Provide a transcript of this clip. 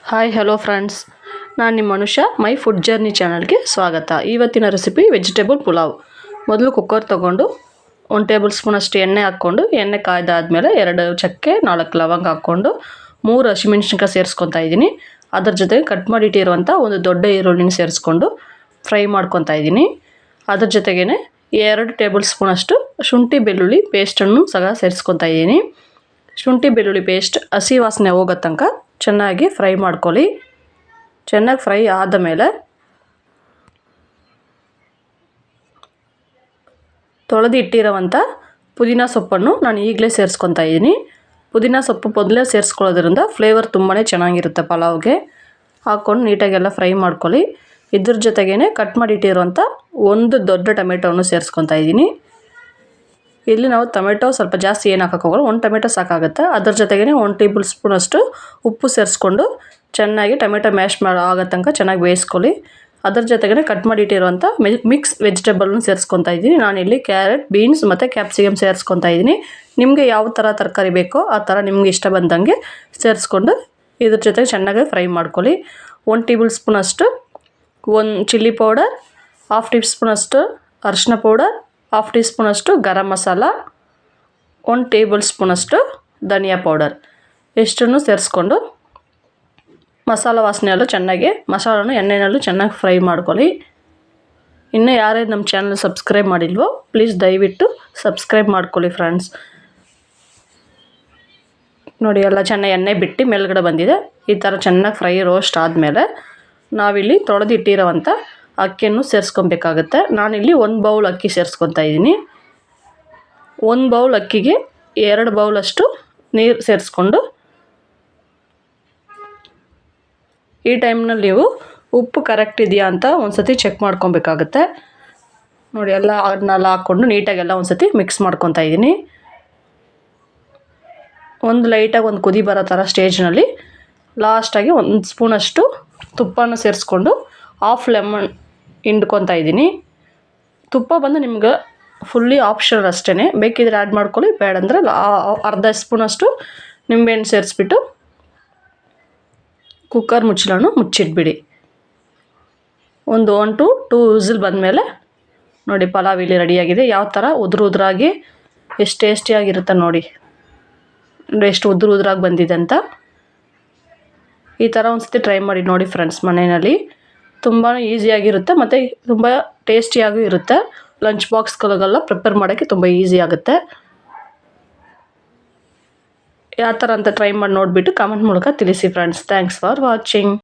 Hi hello friends, ನಾನು ನಿಮ್ಮ ಮನುಷ್ಯ ಮೈ ಫುಡ್ ಜರ್ನಿ ಚಾನಲ್ಗೆ ಸ್ವಾಗತ. ಇವತ್ತಿನ ರೆಸಿಪಿ ವೆಜಿಟೇಬಲ್ ಪುಲಾವ್. ಮೊದಲು ಕುಕ್ಕರ್ ತೊಗೊಂಡು 1 ಟೇಬಲ್ ಸ್ಪೂನ್ ಅಷ್ಟು ಎಣ್ಣೆ ಹಾಕ್ಕೊಂಡು, ಎಣ್ಣೆ ಕಾಯ್ದಾದ್ಮೇಲೆ 2 ಚಕ್ಕೆ 4 ಲವಂಗ ಹಾಕ್ಕೊಂಡು 3 ಹಸಿಮೆಣಸಿನ್ಕಾಯಿ ಸೇರಿಸ್ಕೊತಾ ಇದ್ದೀನಿ. ಅದ್ರ ಜೊತೆಗೆ ಕಟ್ ಮಾಡಿಟ್ಟಿರುವಂಥ ಒಂದು ದೊಡ್ಡ ಈರುಳ್ಳಿನ ಸೇರಿಸ್ಕೊಂಡು ಫ್ರೈ ಮಾಡ್ಕೊತಾ ಇದ್ದೀನಿ. ಅದ್ರ ಜೊತೆಗೇ 2 ಟೇಬಲ್ ಸ್ಪೂನ್ ಅಷ್ಟು ಶುಂಠಿ ಬೆಳ್ಳುಳ್ಳಿ ಪೇಸ್ಟನ್ನು ಸಹ ಸೇರಿಸ್ಕೊತಾ ಇದ್ದೀನಿ. ಶುಂಠಿ ಬೆಳ್ಳುಳ್ಳಿ ಪೇಸ್ಟ್ ಹಸಿ ವಾಸನೆ ಹೋಗೋ ತನಕ ಚೆನ್ನಾಗಿ ಫ್ರೈ ಮಾಡ್ಕೊಳ್ಳಿ. ಚೆನ್ನಾಗಿ ಫ್ರೈ ಆದ ಮೇಲೆ ತೊಳೆದು ಇಟ್ಟಿರೋವಂಥ ಪುದೀನ ಸೊಪ್ಪನ್ನು ನಾನು ಈಗಲೇ ಸೇರಿಸ್ಕೊತಾ ಇದ್ದೀನಿ. ಪುದೀನ ಸೊಪ್ಪು ಮೊದಲೇ ಸೇರಿಸ್ಕೊಳ್ಳೋದ್ರಿಂದ ಫ್ಲೇವರ್ ತುಂಬಾ ಚೆನ್ನಾಗಿರುತ್ತೆ ಪಲಾವ್ಗೆ. ಹಾಕ್ಕೊಂಡು ನೀಟಾಗೆಲ್ಲ ಫ್ರೈ ಮಾಡ್ಕೊಳ್ಳಿ. ಇದ್ರ ಜೊತೆಗೇ ಕಟ್ ಮಾಡಿಟ್ಟಿರುವಂಥ ಒಂದು ದೊಡ್ಡ ಟೊಮೆಟೊವನ್ನು ಸೇರಿಸ್ಕೊತಾ ಇದ್ದೀನಿ. ಇಲ್ಲಿ ನಾವು ಟೊಮೆಟೊ ಸ್ವಲ್ಪ ಜಾಸ್ತಿ ಏನು ಹಾಕೋಕ್ಕೋಗಲ್ಲ, 1 ಟೊಮೆಟೊ ಸಾಕಾಗುತ್ತೆ. ಅದ್ರ ಜೊತೆಗೇ 1 ಟೇಬಲ್ ಸ್ಪೂನ್ ಅಷ್ಟು ಉಪ್ಪು ಸೇರಿಸ್ಕೊಂಡು ಚೆನ್ನಾಗಿ ಟೊಮೆಟೊ ಮ್ಯಾಶ್ ಆಗೋ ತನಕ ಚೆನ್ನಾಗಿ ಬೇಯಿಸ್ಕೊಳ್ಳಿ. ಅದ್ರ ಜೊತೆಗೇ ಕಟ್ ಮಾಡಿಟ್ಟಿರುವಂಥ ಮಿಕ್ಸ್ ವೆಜಿಟೇಬಲ್ನ ಸೇರಿಸ್ಕೊತಾ ಇದ್ದೀನಿ. ನಾನಿಲ್ಲಿ ಕ್ಯಾರೆಟ್, ಬೀನ್ಸ್ ಮತ್ತು ಕ್ಯಾಪ್ಸಿಕಮ್ ಸೇರಿಸ್ಕೊತಾ ಇದ್ದೀನಿ. ನಿಮಗೆ ಯಾವ ಥರ ತರಕಾರಿ ಬೇಕೋ ಆ ಥರ ನಿಮ್ಗೆ ಇಷ್ಟ ಬಂದಂಗೆ ಸೇರಿಸ್ಕೊಂಡು ಇದ್ರ ಜೊತೆಗೆ ಚೆನ್ನಾಗಿ ಫ್ರೈ ಮಾಡ್ಕೊಳ್ಳಿ. 1 ಟೇಬಲ್ ಸ್ಪೂನ್ ಅಷ್ಟು ಚಿಲ್ಲಿ ಪೌಡರ್, 1/2 ಟೀ ಸ್ಪೂನ್ ಅಷ್ಟು ಅರಿಶಿನ ಪೌಡರ್, 1/2 ಟೀ ಸ್ಪೂನ್ ಅಷ್ಟು ಗರಂ ಮಸಾಲ, 1 ಟೇಬಲ್ ಸ್ಪೂನ್ ಅಷ್ಟು ಧನಿಯಾ ಪೌಡರ್ ಇಷ್ಟನ್ನು ಸೇರಿಸ್ಕೊಂಡು ಮಸಾಲ ವಾಸನೆ ಎಲ್ಲ ಚೆನ್ನಾಗಿ ಮಸಾಲನ ಎಣ್ಣೆನಲ್ಲೂ ಚೆನ್ನಾಗಿ ಫ್ರೈ ಮಾಡ್ಕೊಳ್ಳಿ. ಇನ್ನೂ ಯಾರೇ ನಮ್ಮ ಚಾನಲ್ ಸಬ್ಸ್ಕ್ರೈಬ್ ಮಾಡಿಲ್ವೋ ಪ್ಲೀಸ್ ದಯವಿಟ್ಟು ಸಬ್ಸ್ಕ್ರೈಬ್ ಮಾಡ್ಕೊಳ್ಳಿ ಫ್ರೆಂಡ್ಸ್. ನೋಡಿ ಎಲ್ಲ ಚೆನ್ನಾಗಿ ಎಣ್ಣೆ ಬಿಟ್ಟು ಮೇಲ್ಗಡೆ ಬಂದಿದೆ. ಈ ಥರ ಚೆನ್ನಾಗಿ ಫ್ರೈ ರೋಸ್ಟ್ ಆದಮೇಲೆ ನಾವಿಲ್ಲಿ ತೊಳೆದಿಟ್ಟಿರೋವಂಥ ಅಕ್ಕಿಯನ್ನು ಸೇರಿಸ್ಕೊಬೇಕಾಗುತ್ತೆ. ನಾನಿಲ್ಲಿ 1 ಬೌಲ್ ಅಕ್ಕಿ ಸೇರಿಸ್ಕೊತಾ ಇದ್ದೀನಿ. 1 ಬೌಲ್ ಅಕ್ಕಿಗೆ 2 ಬೌಲಷ್ಟು ನೀರು ಸೇರಿಸ್ಕೊಂಡು ಈ ಟೈಮ್ನಲ್ಲಿ ನೀವು ಉಪ್ಪು ಕರೆಕ್ಟ್ ಇದೆಯಾ ಅಂತ ಒಂದು ಸತಿ ಚೆಕ್ ಮಾಡ್ಕೊಬೇಕಾಗುತ್ತೆ. ನೋಡಿ ಅದನ್ನೆಲ್ಲ ಹಾಕ್ಕೊಂಡು ನೀಟಾಗೆಲ್ಲ ಒಂದು ಸತಿ ಮಿಕ್ಸ್ ಮಾಡ್ಕೊತಾ ಇದ್ದೀನಿ. ಒಂದು ಲೈಟಾಗಿ ಒಂದು ಕುದಿ ಬರೋ ಥರ ಸ್ಟೇಜ್ನಲ್ಲಿ ಲಾಸ್ಟಾಗಿ 1 ಸ್ಪೂನಷ್ಟು ತುಪ್ಪನ ಸೇರಿಸ್ಕೊಂಡು 1/2 ಲೆಮನ್ ಹಿಂಡ್ಕೊತಾ ಇದ್ದೀನಿ. ತುಪ್ಪ ಬಂದು ನಿಮ್ಗೆ ಫುಲ್ಲಿ ಆಪ್ಷನಲ್ ಅಷ್ಟೇ, ಬೇಕಿದ್ರೆ ಆ್ಯಡ್ ಮಾಡ್ಕೊಳ್ಳಿ, ಬೇಡಂದರೆ ಅರ್ಧ ಸ್ಪೂನಷ್ಟು ನಿಂಬೆಹಣ್ಣು ಸೇರಿಸ್ಬಿಟ್ಟು ಕುಕ್ಕರ್ ಮುಚ್ಚಳನು ಮುಚ್ಚಿಟ್ಬಿಡಿ. ಒಂದು 1 to 2 ವಿಸಿಲ್ ಬಂದಮೇಲೆ ನೋಡಿ ಪಲಾವ್ ಇಲ್ಲಿ ರೆಡಿಯಾಗಿದೆ. ಯಾವ ಥರ ಉದುರಾಗಿ ಎಷ್ಟು ಟೇಸ್ಟಿಯಾಗಿರುತ್ತೆ ನೋಡಿ, ಎಷ್ಟು ಉದುರಾಗಿ ಬಂದಿದೆ ಅಂತ. ಈ ಥರ ಒಂದು ಸತಿ ಟ್ರೈ ಮಾಡಿ ನೋಡಿ ಫ್ರೆಂಡ್ಸ್. ಮನೆಯಲ್ಲಿ ತುಂಬಾ ಈಸಿಯಾಗಿರುತ್ತೆ ಮತ್ತು ತುಂಬ ಟೇಸ್ಟಿಯಾಗೂ ಇರುತ್ತೆ. ಲಂಚ್ ಬಾಕ್ಸ್ಗಳಿಗೆಲ್ಲ ಪ್ರಿಪೇರ್ ಮಾಡೋಕ್ಕೆ ತುಂಬ ಈಸಿ ಆಗುತ್ತೆ. ಯಾವ ಥರ ಅಂತ ಟ್ರೈ ಮಾಡಿ ನೋಡಿಬಿಟ್ಟು ಕಮೆಂಟ್ ಮೂಲಕ ತಿಳಿಸಿ ಫ್ರೆಂಡ್ಸ್. Thanks for watching.